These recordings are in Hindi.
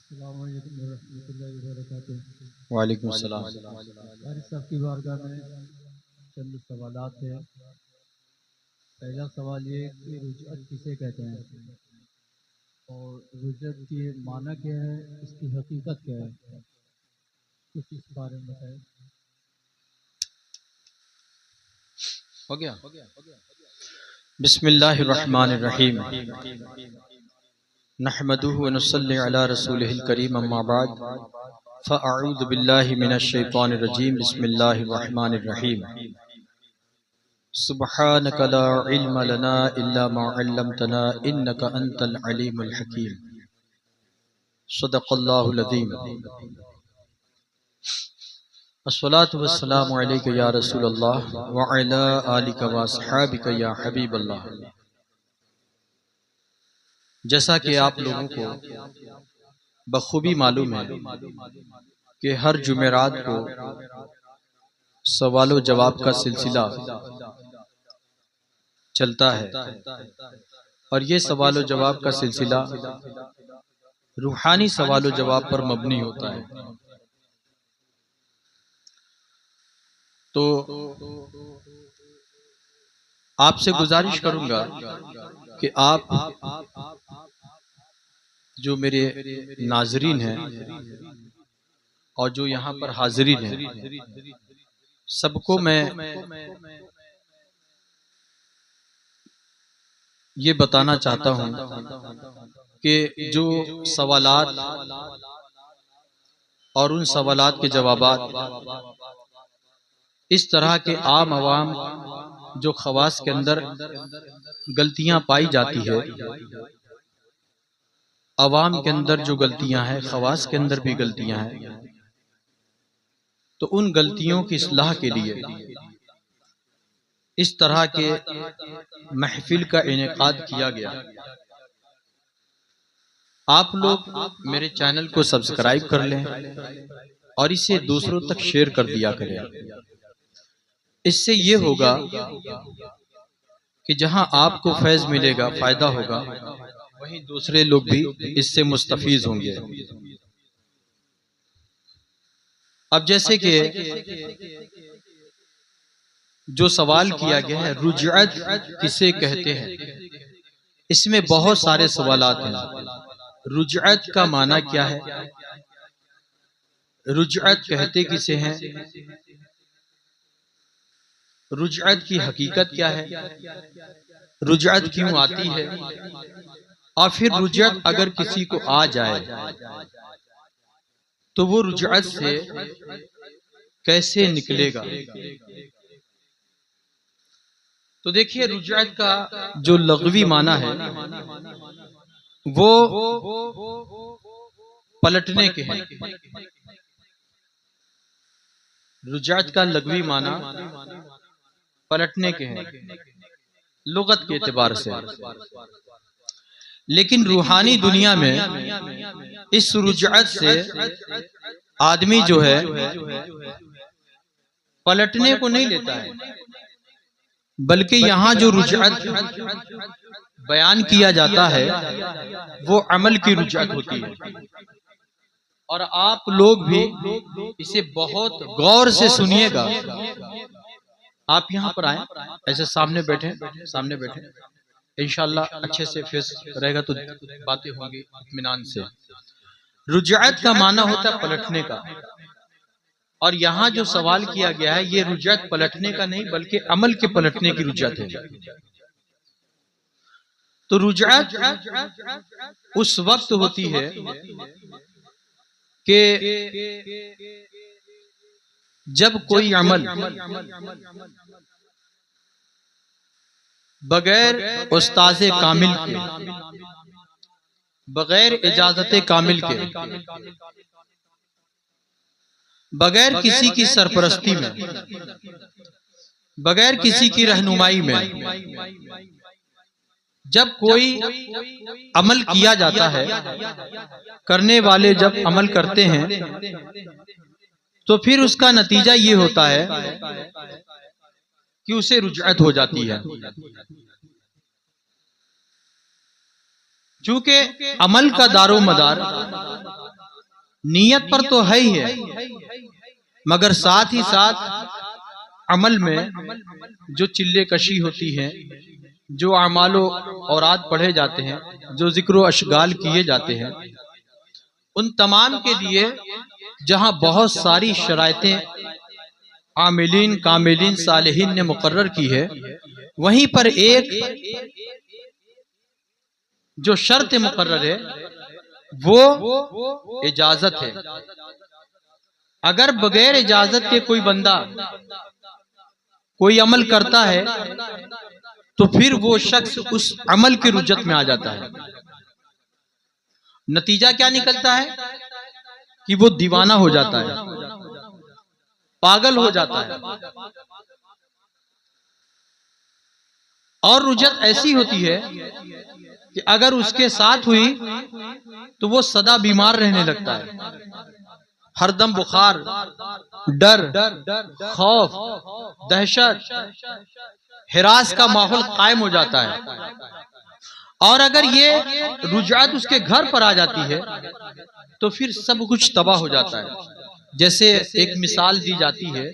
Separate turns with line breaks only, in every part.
अस्सलाम वालेकुम रहमतुल्लाहि व बरकातुहू।
वालेकुम सलाम।
वारिस साहब की बारगाह में चंद सवालात है। पहला सवाल ये कि रुजअत किसे कहते हैं और रुजअत की माना क्या है, इसकी हकीकत क्या है, कुछ इस बारे में बताएं।
हो गया। बिस्मिल्लाहिर्रहमानिर्रहीम। नहमदुहु व नुसल्ली अला रसूलिहिल करीम, अम्मा बाद, फ़अऊज़ु बिल्लाहि मिनश शैतानिर रजीम। बिस्मिल्लाहिर्रहमानिर्रहीम। सुब्हानका ला इल्म लना इल्ला मा अल्लमतना इन्नका अंतल अलीमुल हकीम। सदक़ल्लाहुल अज़ीम। अस्सलातु वस्सलामु अलैका या रसूलल्लाह व अला आलिका व अस्हाबिका या हबीबल्लाह। जैसा कि आप लोगों को बखूबी मालूम है कि हर जुमेरात को सवाल व जवाब का सिलसिला चलता है और ये सवाल व जवाब का सिलसिला रूहानी सवाल व जवाब पर मबनी होता है। तो आपसे गुजारिश करूंगा कि आप जो मेरे नाजरीन हैं और जो यहाँ पर हाजिरीन हैं, सबको मैं ये बताना चाहता हूँ कि जो सवालात और उन सवालात के जवाबात इस तरह के आम आवाम जो खवास के अंदर गलतियां पाई जाती है, अवाम के अंदर जो गलतियां हैं, खवास के अंदर भी गलतियां हैं, तो उन गलतियों की इस्लाह के लिए इस तरह के महफिल का इनेकाद किया गया। आप लोग मेरे चैनल को सब्सक्राइब कर लें और इसे दूसरों तक शेयर कर दिया करें। इससे ये होगा कि जहां आपको फैज मिलेगा, फायदा होगा, वहीं दूसरे लोग भी इससे मुस्तफीज होंगे। अब जैसे कि जो सवाल किया गया है, रुजअत किसे कहते हैं, इसमें बहुत सारे सवालात हैं। रुजअत का माना क्या है, रुजअत कहते किसे हैं, रुजअत की हकीकत क्या है, रुजअत क्यों आती है, और फिर रुजअत अगर किसी को आ जाए तो वो रुजअत से कैसे निकलेगा। तो देखिए, रुजअत का जो लग़वी माना है वो पलटने के हैं। रुजअत का लग़वी माना पलटने के हैं लुगत के एतबार से। लेकिन रूहानी दुनिया में इस रुजअत से आदमी जो है पलटने को नहीं लेता है, बल्कि यहाँ जो रुजअत बयान किया जाता है वो अमल की रुजअत होती है। और आप लोग भी इसे बहुत गौर से सुनिएगा। आप यहाँ पर आए, ऐसे सामने बैठे, इंशाअल्लाह अच्छे से फेस रहेगा तो बातें होंगी इत्मीनान से। रुजअत का माना होता है पलटने का, और यहाँ जो सवाल किया गया है ये रुजअत पलटने का नहीं बल्कि अमल के पलटने की रुजअत है। तो रुजअत उस वक्त होती है कि जब कोई अमल बगैर उस्ताज़े कामिल के, बगैर इजाजत कामिल के, बगैर किसी की सरपरस्ती में, बगैर किसी की रहनुमाई में जब कोई अमल किया जाता है, करने वाले जब अमल करते हैं तो फिर उसका नतीजा ये होता है कि उसे रुजअत हो जाती है। चूंकि अमल का दारो मदार नीयत पर तो है ही है, मगर साथ ही साथ अमल में जो चिल्ले कशी होती है, जो अमालो औरात पढ़े जाते हैं, जो जिक्र अशगाल किए जाते हैं, उन तमाम के लिए जहां बहुत सारी शराइतें आमिलीन कामिलीन सालिहीन ने मुकर्रर की है, वहीं पर एक जो शर्त मुकर्रर है वो इजाजत है। अगर बगैर इजाजत के कोई बंदा कोई अमल करता है तो फिर वो शख्स उस अमल की रुजत में आ जाता है। नतीजा क्या निकलता है कि वो दीवाना हो जाता है, पागल हो जाता है। और रुजत ऐसी होती है कि अगर उसके साथ हुई तो वो सदा बीमार रहने लगता है, हरदम बुखार, डर, खौफ, दहशत, हिरास का माहौल कायम हो जाता है। और अगर ये रुजात उसके घर पर आ जाती है तो फिर सब कुछ तबाह हो जाता है। जैसे एक मिसाल दी जाती है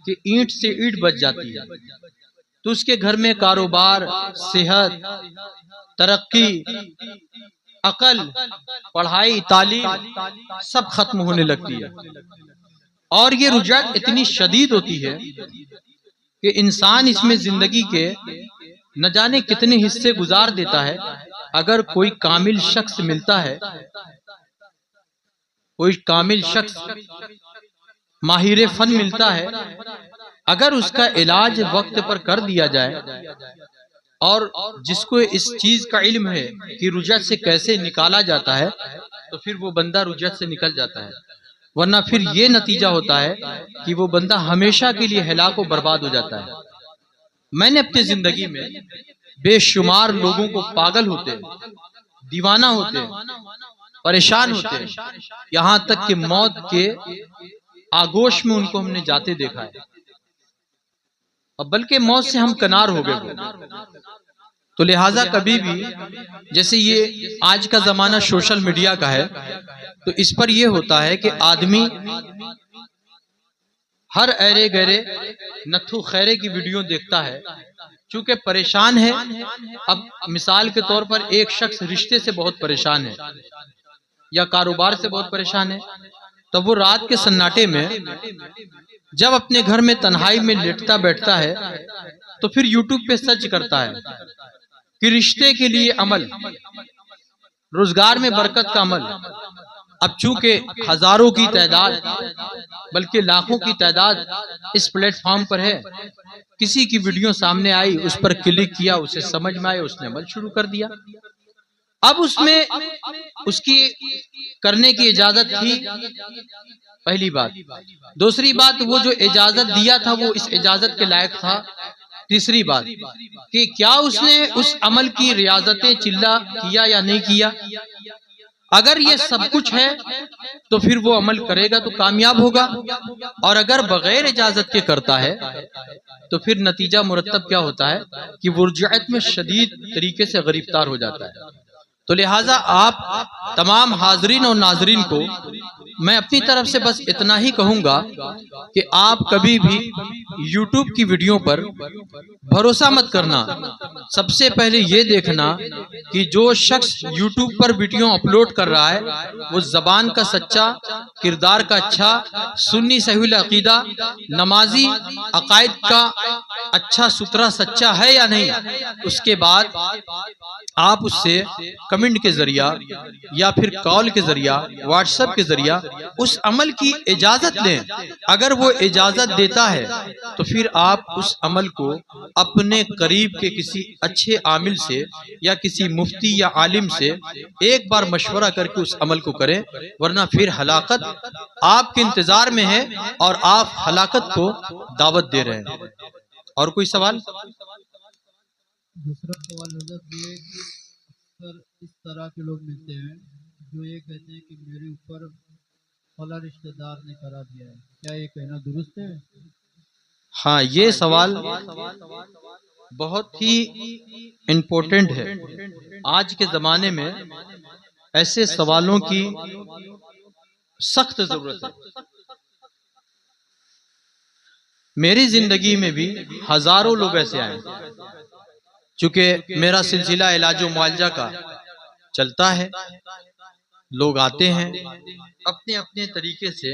कि ईंट से ईंट बच जाती है, तो उसके घर में कारोबार, सेहत, तरक्की, अकल, पढ़ाई, तालीम सब खत्म होने लगती है। और ये रुजात इतनी शदीद होती है कि इंसान इसमें जिंदगी के न जाने कितने हिस्से गुजार देता है। अगर कोई कामिल शख्स मिलता है, कोई कामिल शख्स माहिर फन मिलता है, अगर उसका इलाज वक्त पर कर दिया जाए और जिसको इस चीज का इल्म है कि रुजत से कैसे निकाला जाता है, तो फिर वो बंदा रुजत से निकल जाता है। वरना फिर ये नतीजा होता है कि वो बंदा हमेशा के लिए हलाक व बर्बाद हो जाता है। मैंने अपनी जिंदगी में बेशुमार लोगों को पागल होते, दीवाना होते, परेशान होते, यहां तक कि मौत के आगोश में उनको हमने जाते देखा है, और बल्कि मौत से हम कनार हो गए। तो लिहाजा कभी भी, जैसे ये आज का जमाना सोशल मीडिया का है, तो इस पर यह होता है कि आदमी हर ऐरे गहरे नथु खैरे की वीडियो देखता है, चूंकि परेशान है। अब मिसाल के तौर पर एक शख्स रिश्ते से बहुत परेशान है या कारोबार से बहुत परेशान है, तब वो रात के सन्नाटे में जब अपने घर में तन्हाई में लेटता बैठता है तो फिर यूट्यूब पे सर्च करता है कि रिश्ते के लिए अमल, रोजगार में बरकत का अमल। अब चूंकि हजारों की तादाद बल्कि लाखों की तादाद इस प्लेटफॉर्म पर है, किसी की वीडियो सामने आई, उस पर क्लिक किया, उसे समझ में आया, उसने अमल शुरू कर दिया। अब उसमें उसकी करने की इजाजत थी, पहली बात। दूसरी बात, वो जो इजाजत दिया था वो इस इजाजत के लायक था। तीसरी बात कि क्या उसने उस अमल की रियाजतें चिल्ला किया या नहीं किया। अगर ये सब कुछ है तो फिर वो अमल करेगा तो कामयाब होगा, और अगर बगैर इजाजत के करता है तो फिर नतीजा मुरत्तब क्या होता है कि वो रुजअत में शदीद तरीके से गिरफ्तार हो जाता है। तो लिहाजा आप तमाम हाजरीन और नाजरीन को मैं अपनी तरफ से बस इतना ही कहूंगा कि आप कभी भी YouTube की वीडियो पर भरोसा मत करना। सबसे पहले ये देखना कि जो शख्स YouTube पर वीडियो अपलोड कर रहा है वो जबान का सच्चा, किरदार का अच्छा, सुन्नी सहील अकीदा, नमाजी, अकायद का अच्छा सुथरा सच्चा है या नहीं। उसके बाद आप उससे कमेंट के जरिया या फिर कॉल के जरिया, व्हाट्सएप के जरिया उस अमल की इजाजत लें। अगर वो इजाजत देता है तो फिर आप उस अमल को अपने करीब के किसी अच्छे आमिल से या किसी मुफ्ती या आलिम से एक बार मशवरा करके उस अमल को करें, वरना फिर हलाकत आपके इंतजार में है और आप हलाकत को दावत दे रहे हैं। और कोई सवाल?
दूसरा सवाल हजरत ये कि अक्सर इस तरह के लोग मिलते हैं जो ये कहते हैं कि मेरे ऊपर फला रिश्तेदार ने करा दिया है, क्या ये कहना दुरुस्त है?
हाँ, ये सवाल बहुत ही इम्पोर्टेंट है। आज के जमाने में ऐसे सवालों की सख्त जरूरत है। मेरी जिंदगी में भी हजारों लोग ऐसे आए, चूंकि मेरा सिलसिला इलाजो मुआलजा का चलता है। लोग आते हैं अपने अपने तरीके से,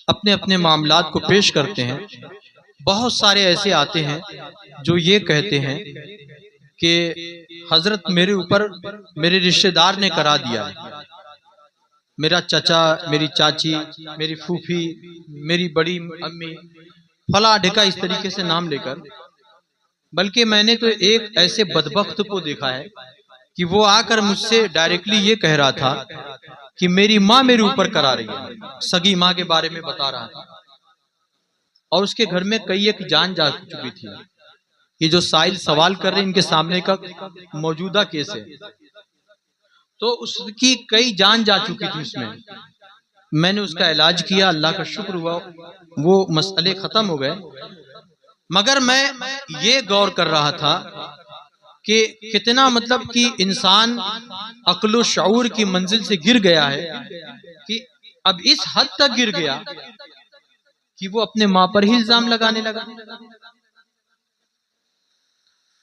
अपने अपने मामलात को पेश करते हैं। बहुत सारे ऐसे आते हैं जो ये कहते हैं कि हजरत मेरे ऊपर मेरे रिश्तेदार ने करा दिया है, मेरा चचा, मेरी चाची, मेरी फूफी, मेरी बड़ी अम्मी, फला ढिका, इस तरीके से नाम लेकर। बल्कि मैंने तो एक ऐसे बदबख्त को देखा है कि वो आकर मुझसे डायरेक्टली ये कह रहा था कि मेरी माँ मेरे ऊपर करा रही है, सगी माँ के बारे में बता रहा था। और उसके घर में कई एक जान जा चुकी थी। ये जो साहिल सवाल कर रहे हैं, इनके सामने का मौजूदा केस है, तो उसकी कई जान जा चुकी थी उसमें। मैंने उसका इलाज किया, अल्लाह का शुक्र हुआ, वो मसले खत्म हो गए। मगर मैं ये गौर कर रहा था कि कितना मतलब कि इंसान अक्ल शऊर की मंजिल से गिर गया है, कि अब इस हद तक गिर गया कि वो अपने मां पर ही इल्जाम लगाने लगा।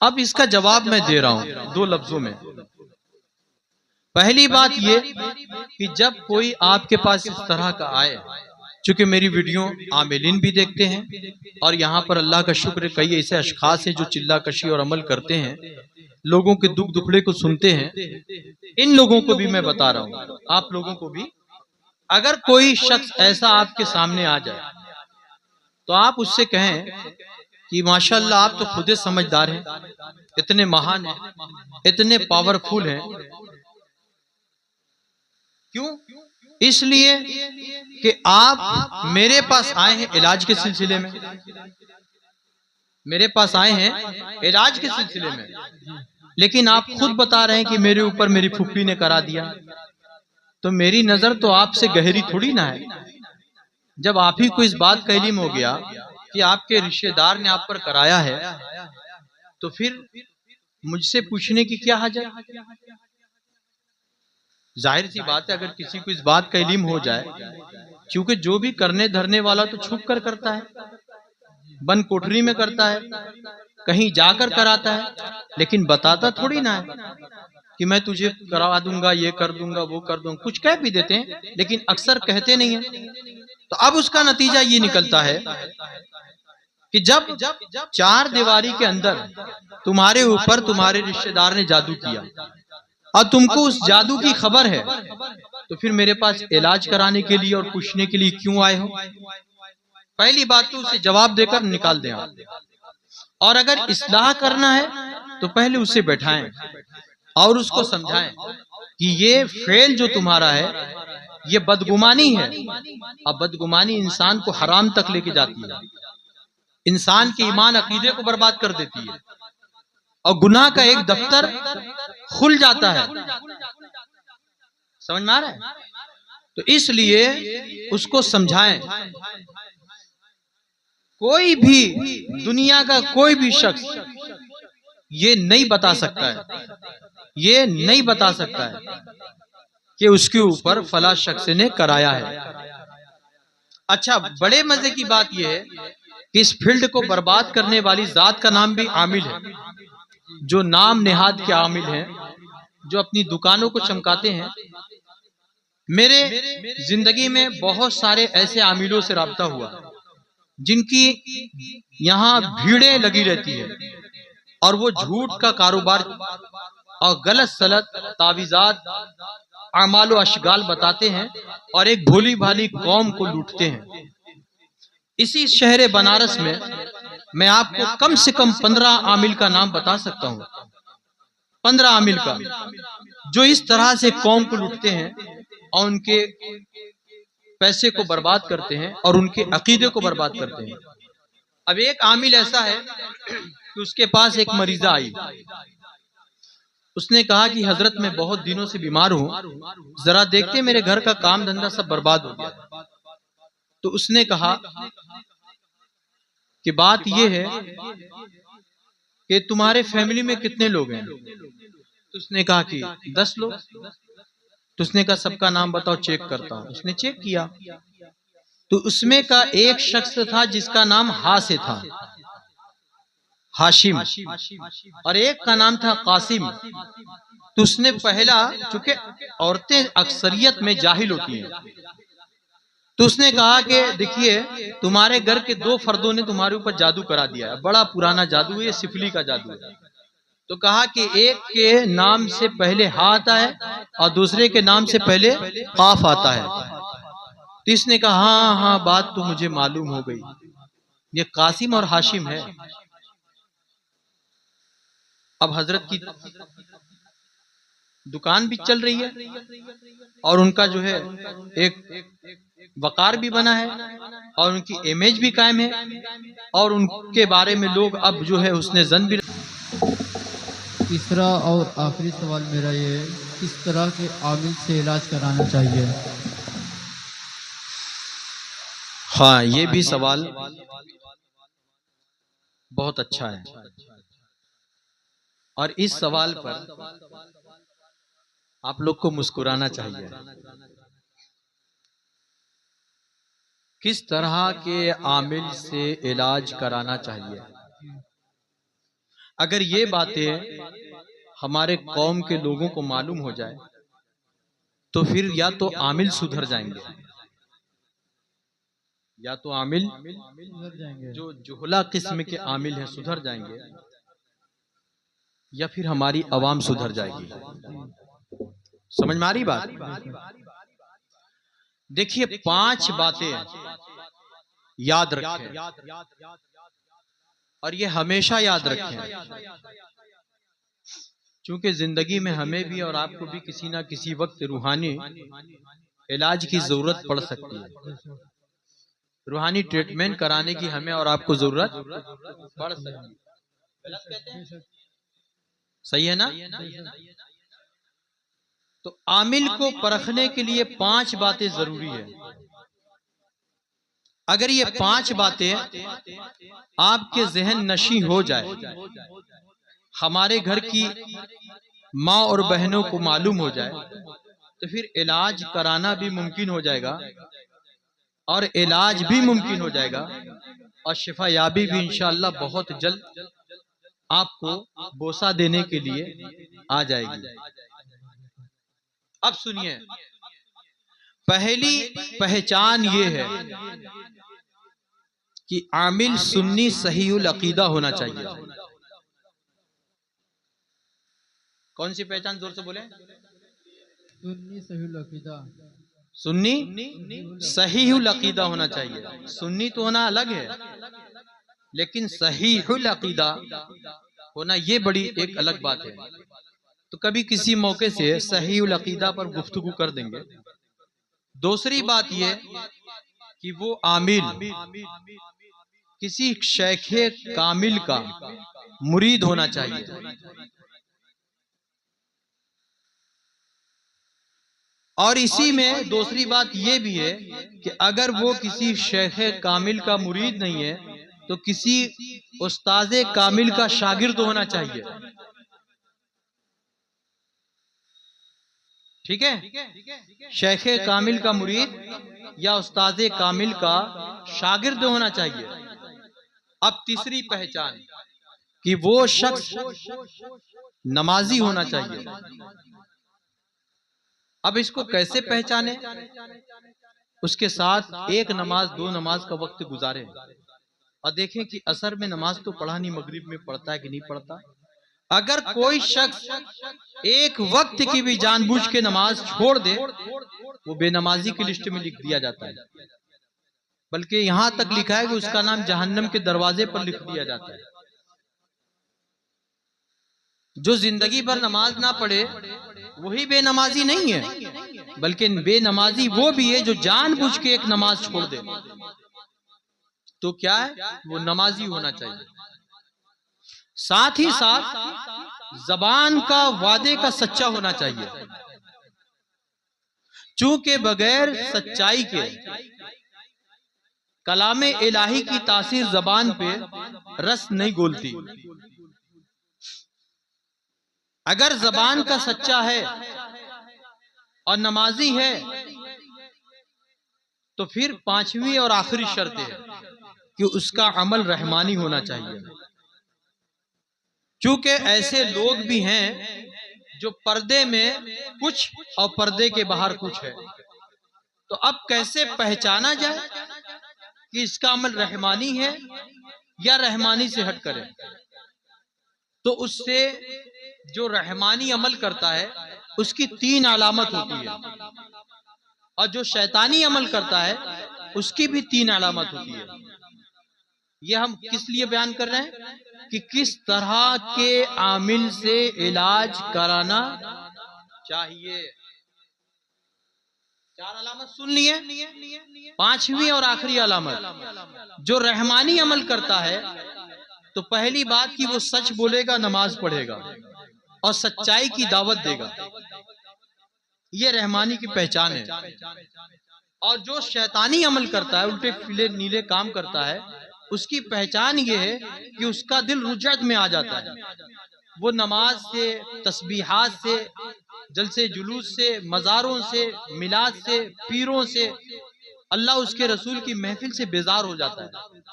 अब इसका जवाब मैं दे रहा हूं दो लफ्जों में। पहली बात ये कि जब कोई आपके पास इस तरह का आए, चूंकि मेरी वीडियो आमिलीन भी देखते हैं और यहाँ पर अल्लाह का शुक्र कई ऐसे अशखास हैं जो चिल्ला कशी और अमल करते हैं, लोगों के दुख दुखड़े को सुनते हैं। इन लोगों को भी मैं बता रहा हूँ, आप लोगों को भी, अगर कोई शख्स ऐसा आपके सामने आ जाए तो आप उससे कहें कि माशाअल्लाह आप तो खुद समझदार हैं, इतने महान हैं, इतने पावरफुल हैं। क्यों? इसलिए कि आप मेरे पास आए हैं इलाज के सिलसिले में, मेरे पास आए हैं इलाज के सिलसिले में, लेकिन आप खुद बता रहे हैं कि मेरे ऊपर मेरी फुप्पी ने करा दिया। तो मेरी नजर तो आपसे गहरी थोड़ी ना है। जब आप ही को इस बात का इल्म हो गया कि आपके रिश्तेदार ने आप पर कराया है, तो फिर मुझसे पूछने की क्या हाजत? जाहिर सी बात है, अगर किसी को इस बात का इल्म हो जाए, क्योंकि जो भी करने धरने वाला तो छुप कर करता है, बंद कोठरी में करता है, कहीं जाकर कराता है, लेकिन बताता थोड़ी ना है कि मैं तुझे करा दूंगा, ये कर दूंगा, वो कर दूंगा। कुछ कह भी देते हैं लेकिन अक्सर कहते नहीं है। तो अब उसका नतीजा ये निकलता है कि जब चार दीवारी के अंदर तुम्हारे ऊपर तुम्हारे रिश्तेदार ने जादू किया और तुमको उस जादू की खबर है, तो फिर मेरे पास इलाज कराने के लिए और पूछने के लिए क्यों आए हो? पहली बात तो उसे जवाब देकर निकाल दें आप। और अगर इस्लाह करना है तो पहले उसे बैठाएं और उसको समझाएं कि ये फेल जो तुम्हारा है ये बदगुमानी है, अब बदगुमानी इंसान को हराम तक लेके जाती है, इंसान के ईमान अकीदे को बर्बाद कर देती है और गुनाह का एक दफ्तर खुल जाता है। समझ में आ रहा है? तो इसलिए उसको समझाएं। कोई भी दुनिया का कोई भी शख्स ये नहीं बता सकता है, ये नहीं बता सकता है कि उसके ऊपर फला शख्स ने कराया है। अच्छा, बड़े मजे की बात यह है कि इस फील्ड को बर्बाद करने वाली जात का नाम भी आमिल है, जो नाम नेहाद के आमिल हैं, जो अपनी दुकानों को चमकाते हैं। मेरे जिंदगी में बहुत सारे ऐसे आमिलों से राब्ता हुआ जिनकी यहाँ भीड़ें लगी रहती है और वो झूठ का कारोबार और गलत सलत तावीज़ात अमाल व अशगाल बताते हैं और एक भोली भाली कौम को लूटते हैं। इसी शहर बनारस में मैं आपको कम से कम 15 आमिल का नाम बता सकता हूँ, 15 आमिल का, जो इस तरह से कौम को लूटते हैं और उनके पैसे को बर्बाद करते हैं और उनके अकीदे को बर्बाद करते हैं। अब एक आमिल ऐसा है कि उसके पास एक मरीजा आई, उसने कहा कि हजरत मैं बहुत दिनों से बीमार हूं, जरा देखते मेरे घर का काम धंधा सब बर्बाद हो गया। तो उसने कहा कि बात यह है कि तुम्हारे फैमिली में कितने लोग हैं? तो उसने कहा कि 10 लोग। तो उसने कहा सबका नाम बताओ, चेक करता हूं। उसने चेक किया तो उसमें का एक शख्स था जिसका नाम हा से था, हाशिम, और एक का नाम था कासिम। तो उसने पहला, चूंकि औरतें अक्सरियत में जाहिल होती हैं, तो उसने कहा कि देखिए तुम्हारे घर के दो फर्दों ने तुम्हारे ऊपर जादू करा दिया है, बड़ा पुराना जादू है, ये सिफली का जादू है। तो कहा कि एक के नाम से पहले हा आता है और दूसरे के नाम से पहले काफ आता है। तो इसने कहा हाँ हाँ, बात तो मुझे मालूम हो गई, ये कासिम और हाशिम है। अब हजरत की दुकान भी चल रही है और उनका जो है एक वकार भी बना है और उनकी इमेज भी कायम है और उनके बारे में लोग अब जो है उसने जन भी।
तीसरा और आखिरी सवाल मेरा ये है, किस तरह के आमिल से इलाज कराना चाहिए?
हाँ, ये भी सवाल बहुत अच्छा है और इस सवाल पर आप लोग को मुस्कुराना चाहिए। किस तरह के आमिल से इलाज कराना चाहिए? अगर ये बातें हमारे कौम के लोगों को मालूम हो जाए तो फिर या तो आमिल सुधर जाएंगे, या तो आमिल
सुधर जाएंगे,
जो जुहला किस्म के आमिल हैं सुधर जाएंगे, या फिर हमारी आवाम सुधर जाएगी। समझ में आ रही बात? देखिए 5 बातें याद रखें और ये हमेशा याद रखें, क्योंकि जिंदगी में हमें भी और आपको भी किसी ना किसी वक्त रूहानी इलाज की जरूरत पड़ सकती है। रूहानी ट्रीटमेंट कराने की हमें और आपको जरूरत पड़ सकती है। सही है ना? तो आमिल को परखने के लिए 5 बातें जरूरी है। अगर ये 5 बातें आपके जहन नशी हो जाए, हमारे घर की माँ और बहनों को मालूम हो जाए, तो फिर इलाज कराना भी मुमकिन हो जाएगा और इलाज भी मुमकिन हो जाएगा और शिफा याबी भी इंशाअल्लाह बहुत जल्द आपको बोसा देने के लिए आ जाएगी। अब सुनिए, पहली पहचान ये है कि आमिल सुन्नी सहीउल अकीदा होना चाहिए। कौन सी पहचान? जोर से बोले।
सुन्नी सहीउल अकीदा।
सुन्नी सहीउल अकीदा होना चाहिए। सुन्नी तो होना अलग है, लेकिन सहीउल अकीदा होना ये बड़ी एक अलग बात है। तो कभी किसी मौके से सहीउल अकीदा पर गुफ्तगू कर देंगे। दूसरी बात ये कि वो आमिल किसी शेखे कामिल का मुरीद होना चाहिए। और इसी में दूसरी बात यह भी है कि अगर वो किसी शेख कामिल का मुरीद नहीं है तो किसी उस्ताद कामिल का शागिर्द होना चाहिए। ठीक है? शेख कामिल का मुरीद या उस्ताद कामिल का शागिर्द होना चाहिए। अब तीसरी पहचान कि वो शख्स नमाजी होना चाहिए। अब इसको कैसे पहचाने? उसके साथ एक नमाज 2 नमाज का वक्त गुजारे और देखें कि असर में नमाज तो पढ़ा नहीं, मगरिब में पढ़ता है कि नहीं पढ़ता। अगर कोई शख्स एक वक्त की भी जानबूझ के नमाज छोड़ दे, वो बेनमाजी की लिस्ट में लिख दिया जाता है, बल्कि यहां तक लिखा है कि उसका नाम जहन्नम के दरवाजे पर लिख दिया जाता है। जो जिंदगी भर नमाज ना पढ़े वही बेनमाजी नहीं है, बल्कि बेनमाजी वो भी है जो जानबूझ के एक नमाज छोड़ दे। तो क्या है? वो नमाजी होना चाहिए। साथ ही साथ जबान का वादे का सच्चा होना चाहिए, चूंकि बगैर सच्चाई के कलामे इलाही की तासीर जबान पे रस नहीं घोलती। अगर जबान का सच्चा है और नमाजी है तो फिर पांचवी और आखिरी शर्त है कि उसका अमल रहमानी होना चाहिए। क्योंकि ऐसे लोग भी हैं जो पर्दे में कुछ और पर्दे के बाहर कुछ है, तो अब कैसे पहचाना जाए कि इसका अमल रहमानी है या रहमानी से हट करे? तो उससे जो रहमानी अमल करता है उसकी 3 अलामत होती है, और जो शैतानी अमल करता है उसकी भी 3 अलामत होती है। यह हम किस लिए बयान कर रहे हैं कि किस तरह के आमिल से इलाज कराना चाहिए। 4 अलामत सुन लिए। 5वीं और आखिरी अलामत, जो रहमानी अमल करता है तो पहली बात कि वो सच बोलेगा, नमाज पढ़ेगा और सच्चाई की दावत देगा, ये रहमानी की पहचान है। और जो शैतानी अमल करता है, उल्टे फिले नीले काम करता है, उसकी पहचान ये है कि उसका दिल रुजअत में आ जाता है। वो नमाज से, तस्बीहात से, जलसे जुलूस से, मज़ारों से, मिलाद से, पीरों से, अल्लाह उसके रसूल की महफिल से बेजार हो जाता है।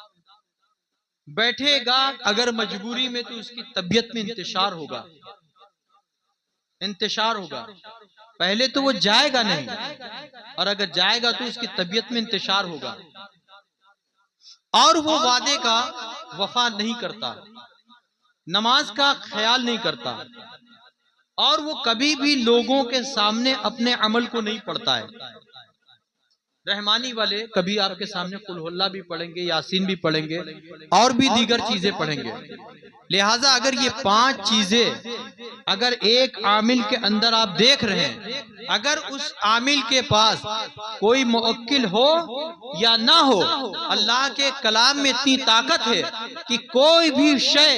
बैठेगा अगर मजबूरी में तो उसकी तबीयत में इंतशार होगा। पहले तो वो जाएगा नहीं, और अगर जाएगा तो उसकी तबीयत में इंतशार होगा, और वो वादे का वफा नहीं करता, नमाज का ख्याल नहीं करता, और वो कभी भी लोगों के सामने अपने अमल को नहीं पढ़ता है। रहमानी वाले कभी आपके सामने कुल हुल्ला भी पढ़ेंगे, यासीन भी पढ़ेंगे, और भी दीगर चीजें पढ़ेंगे। लिहाजा अगर ये 5 चीजें अगर एक आमिल के अंदर आप देख रहे हैं, अगर उस आमिल के पास कोई मुवक्किल हो या ना हो, अल्लाह के कलाम में इतनी ताकत है कि कोई भी शय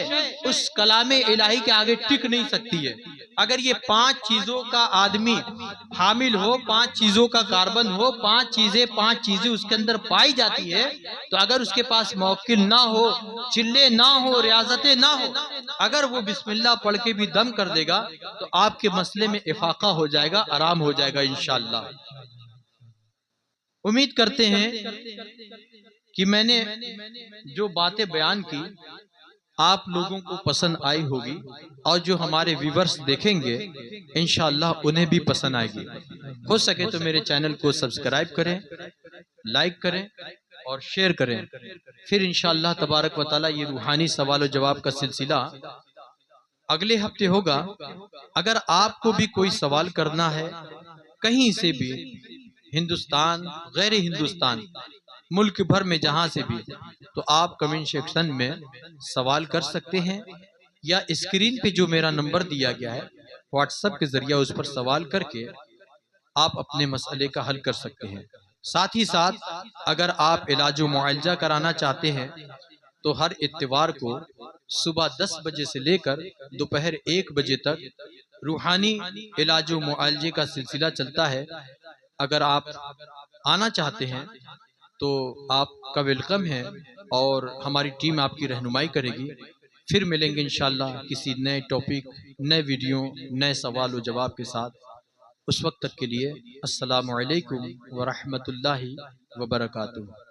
उस कलाम इलाही के आगे टिक नहीं सकती है। अगर ये 5 चीजों का आदमी हामिल हो, 5 चीजों का कार्बन हो, 5 चीजें उसके अंदर पाई जाती है, तो अगर उसके पास मुवक्किल ना हो, चिल्ले ना हो, रियाजतें ना हो, अगर वो बिस्मिल्लाह पढ़ के भी दम कर देगा तो आपके मसले में इफाका हो जाएगा, आराम हो जाएगा इंशाअल्लाह। उम्मीद करते हैं कि मैंने जो बातें बयान की आप लोगों को पसंद आई होगी, और जो हमारे व्यूवर्स देखेंगे इंशाअल्लाह उन्हें भी पसंद आएगी। हो सके तो मेरे चैनल को सब्सक्राइब करें, लाइक करें और शेयर करें। फिर इंशाअल्लाह तबारक व तआला ये रूहानी सवाल और जवाब का सिलसिला अगले हफ्ते होगा। अगर आपको भी कोई सवाल करना है कहीं से भी, हिंदुस्तान, गैर हिंदुस्तान, मुल्क भर में जहां से भी, तो आप कमेंट सेक्शन में सवाल कर सकते हैं, या स्क्रीन पे जो मेरा नंबर दिया गया है व्हाट्सएप के जरिए उस पर सवाल करके आप अपने मसले का हल कर सकते हैं। साथ ही साथ अगर आप इलाजो मुआलजा कराना चाहते हैं तो हर इत्तिवार को सुबह 10 बजे से लेकर दोपहर 1 बजे तक रूहानी इलाजो मुआलजे का सिलसिला चलता है। अगर आप आना चाहते हैं तो आपका वेलकम है, और हमारी टीम आपकी रहनुमाई करेगी। फिर मिलेंगे इंशाअल्लाह किसी नए टॉपिक, नए वीडियो, नए सवाल और जवाब के साथ। उस वक्त तक के लिए अस्सलामु अलैकुम व रहमतुल्लाहि व बरकातुहू।